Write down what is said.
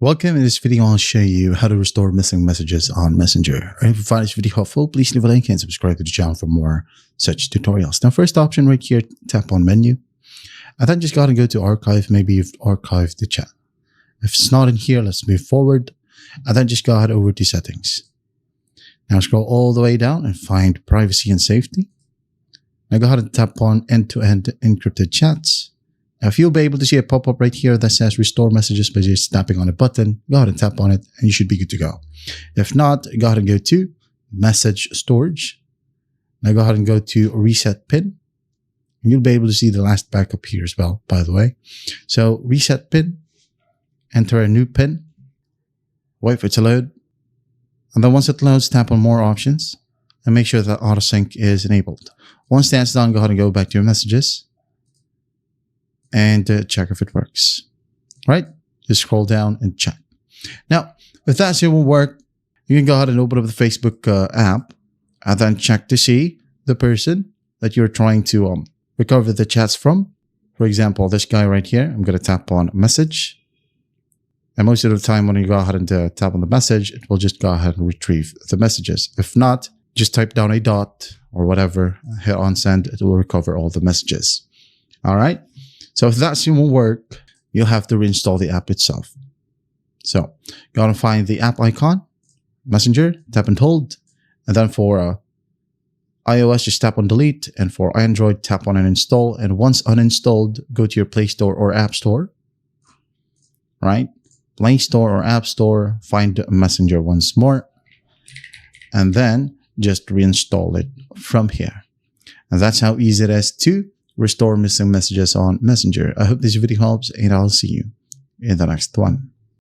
Welcome. In this video, I'll show you how to restore missing messages on Messenger. And if you find this video helpful, please leave a like and subscribe to the channel for more such tutorials. Now, first option right here, tap on menu. And then just go ahead and go to archive. Maybe you've archived the chat. If it's not in here, let's move forward. And then just go ahead over to settings. Now scroll all the way down and find privacy and safety. Now go ahead and tap on end-to-end encrypted chats. Now, if you'll be able to see a pop-up right here that says restore messages by just tapping on a button, go ahead and tap on it and you should be good to go. If not, go ahead and go to message storage. Now go ahead and go to reset pin. And you'll be able to see the last backup here as well, by the way. So reset pin, enter a new pin, wait for it to load. And then once it loads, tap on more options and make sure that auto sync is enabled. Once that's done, go ahead and go back to your messages and check if it works. Right? Just scroll down and check. Now, if that still won't work, you can go ahead and open up the Facebook app and then check to see the person that you're trying to recover the chats from. For example, this guy right here, I'm going to tap on message. And most of the time when you go ahead and tap on the message, it will just go ahead and retrieve the messages. If not, just type down a dot or whatever, hit on send, it will recover all the messages. All right. So if that still won't work, you'll have to reinstall the app itself. So go and find the app icon, Messenger, tap and hold. And then for iOS, just tap on delete. And for Android, tap on uninstall. And once uninstalled, go to your Play Store or App Store. Right? Play Store or App Store, find Messenger once more. And then just reinstall it from here. And that's how easy it is to restore missing messages on Messenger. I hope this video helps and I'll see you in the next one.